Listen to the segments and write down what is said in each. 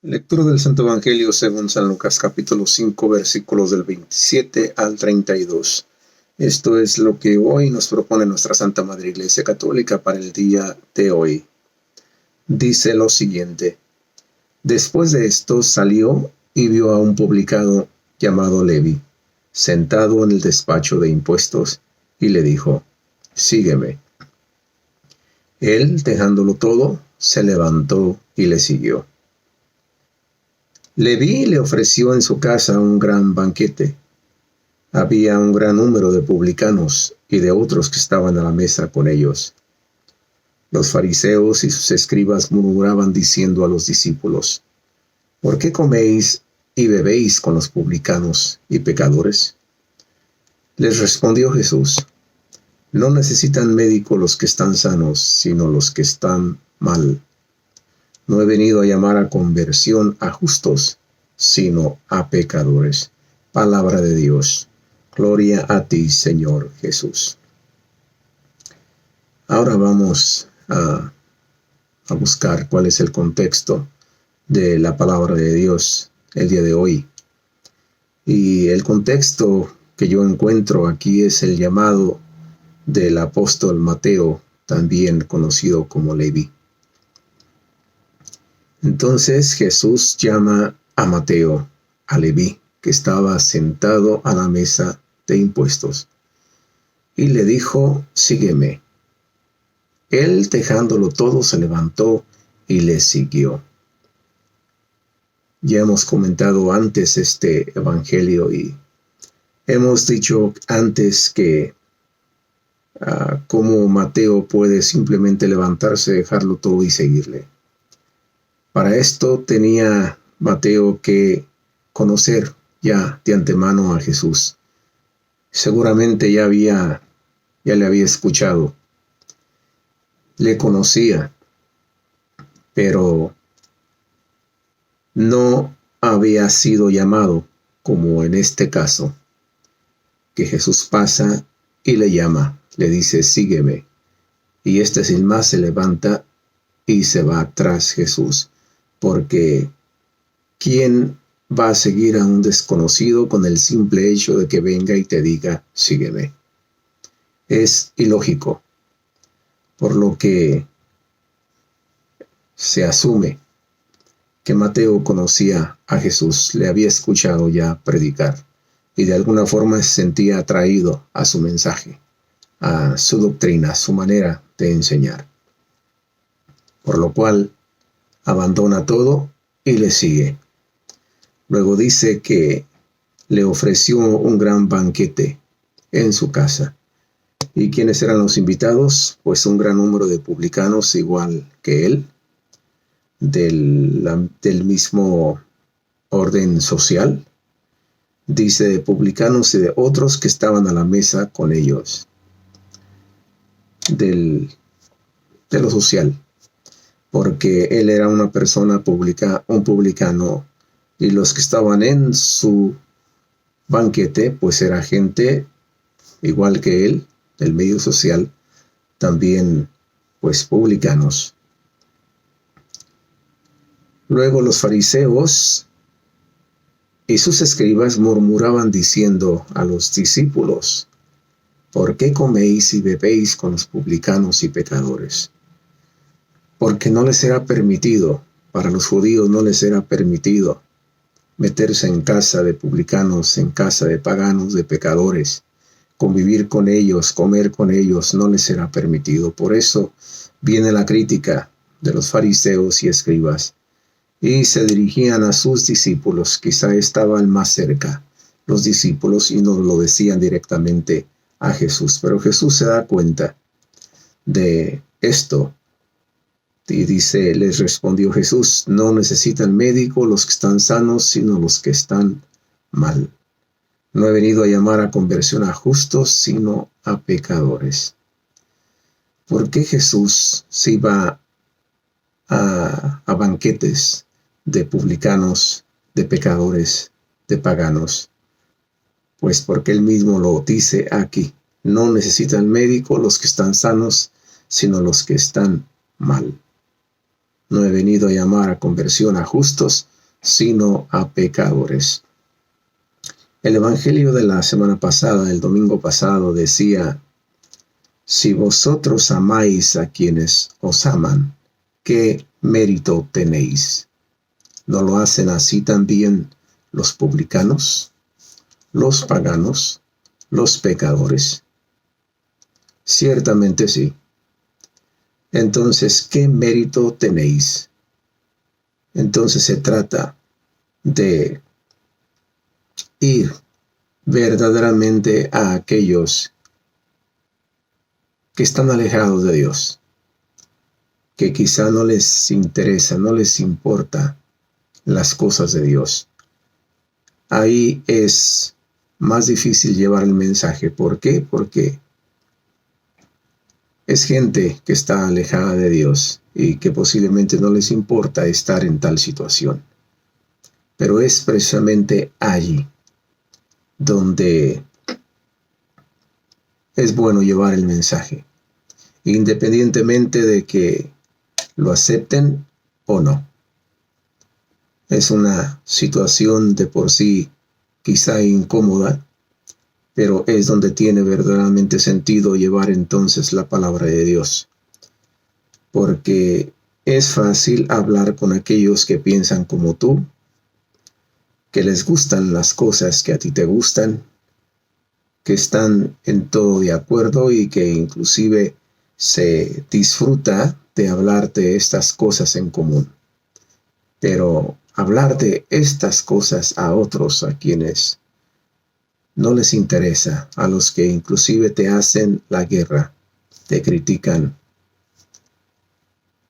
Lectura del Santo Evangelio según San Lucas capítulo 5 versículos del 27 al 32. Esto es lo que hoy nos propone nuestra Santa Madre Iglesia Católica para el día de hoy. Dice lo siguiente: Después de esto salió y vio a un publicano llamado Levi, sentado en el despacho de impuestos, y le dijo: Sígueme. Él, dejándolo todo, se levantó y le siguió. Leví le ofreció en su casa un gran banquete. Había un gran número de publicanos y de otros que estaban a la mesa con ellos. Los fariseos y sus escribas murmuraban diciendo a los discípulos: ¿Por qué coméis y bebéis con los publicanos y pecadores? Les respondió Jesús: No necesitan médico los que están sanos, sino los que están mal. No he venido a llamar a conversión a justos, sino a pecadores. Palabra de Dios. Gloria a ti, Señor Jesús. Ahora vamos a buscar cuál es el contexto de la palabra de Dios el día de hoy. Y el contexto que yo encuentro aquí es el llamado del apóstol Mateo, también conocido como Leví. Entonces Jesús llama a Mateo, a Leví, que estaba sentado a la mesa de impuestos, y le dijo: Sígueme. Él, dejándolo todo, se levantó y le siguió. Ya hemos comentado antes este evangelio y hemos dicho antes que cómo Mateo puede simplemente levantarse, dejarlo todo y seguirle. Para esto tenía Mateo que conocer ya de antemano a Jesús. Seguramente ya le había escuchado, le conocía, pero no había sido llamado, como en este caso, que Jesús pasa y le llama, le dice: Sígueme. Y sin más se levanta y se va tras Jesús. Porque ¿quién va a seguir a un desconocido con el simple hecho de que venga y te diga: sígueme? Es ilógico, por lo que se asume que Mateo conocía a Jesús, le había escuchado ya predicar y de alguna forma se sentía atraído a su mensaje, a su doctrina, a su manera de enseñar. Por lo cual abandona todo y le sigue. Luego dice que le ofreció un gran banquete en su casa. ¿Y quiénes eran los invitados? Pues un gran número de publicanos, igual que él, del mismo orden social. Dice de publicanos y de otros que estaban a la mesa con ellos. De lo social. Porque él era una persona pública, un publicano, y los que estaban en su banquete, pues era gente igual que él, del medio social, también pues publicanos. Luego los fariseos y sus escribas murmuraban diciendo a los discípulos: ¿Por qué coméis y bebéis con los publicanos y pecadores? Porque no les era permitido, para los judíos no les era permitido meterse en casa de publicanos, en casa de paganos, de pecadores, convivir con ellos, comer con ellos, no les era permitido. Por eso viene la crítica de los fariseos y escribas, y se dirigían a sus discípulos. Quizá estaban más cerca los discípulos y no lo decían directamente a Jesús, pero Jesús se da cuenta de esto. Y dice, les respondió Jesús: No necesitan médico los que están sanos, sino los que están mal. No he venido a llamar a conversión a justos, sino a pecadores. ¿Por qué Jesús se iba a banquetes de publicanos, de pecadores, de paganos? Pues porque él mismo lo dice aquí: no necesitan médico los que están sanos, sino los que están mal. No he venido a llamar a conversión a justos, sino a pecadores. El evangelio de la semana pasada, el domingo pasado, decía: si vosotros amáis a quienes os aman, ¿qué mérito tenéis? ¿No lo hacen así también los publicanos, los paganos, los pecadores? Ciertamente sí. Entonces, ¿qué mérito tenéis? Entonces se trata de ir verdaderamente a aquellos que están alejados de Dios, que quizá no les interesa, no les importa las cosas de Dios. Ahí es más difícil llevar el mensaje. ¿Por qué? Porque es gente que está alejada de Dios y que posiblemente no les importa estar en tal situación. Pero es precisamente allí donde es bueno llevar el mensaje, independientemente de que lo acepten o no. Es una situación de por sí quizá incómoda, pero es donde tiene verdaderamente sentido llevar entonces la palabra de Dios. Porque es fácil hablar con aquellos que piensan como tú, que les gustan las cosas que a ti te gustan, que están en todo de acuerdo y que inclusive se disfruta de hablar de estas cosas en común. Pero hablar de estas cosas a otros, a quienes no les interesa, a los que inclusive te hacen la guerra, te critican,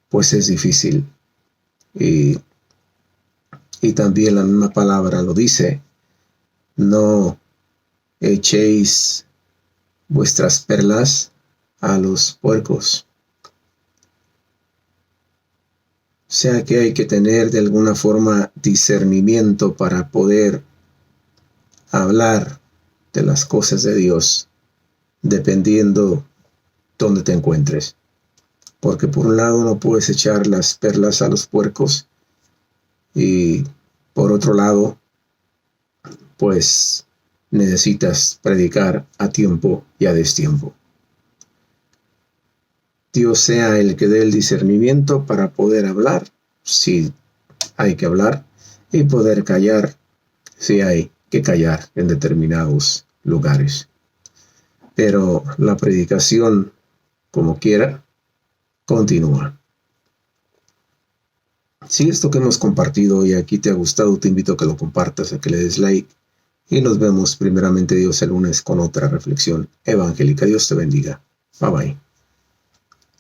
pues es difícil. Y también la misma palabra lo dice: no echéis vuestras perlas a los puercos. O sea que hay que tener de alguna forma discernimiento para poder hablar de las cosas de Dios, dependiendo dónde te encuentres. Porque por un lado no puedes echar las perlas a los puercos y por otro lado, pues necesitas predicar a tiempo y a destiempo. Dios sea el que dé el discernimiento para poder hablar, si hay que hablar, y poder callar, si hay que callar en determinados lugares. Pero la predicación, como quiera, continúa. Si esto que hemos compartido hoy aquí te ha gustado, te invito a que lo compartas, a que le des like, y nos vemos primeramente Dios el lunes con otra reflexión evangélica. Dios te bendiga. Bye bye.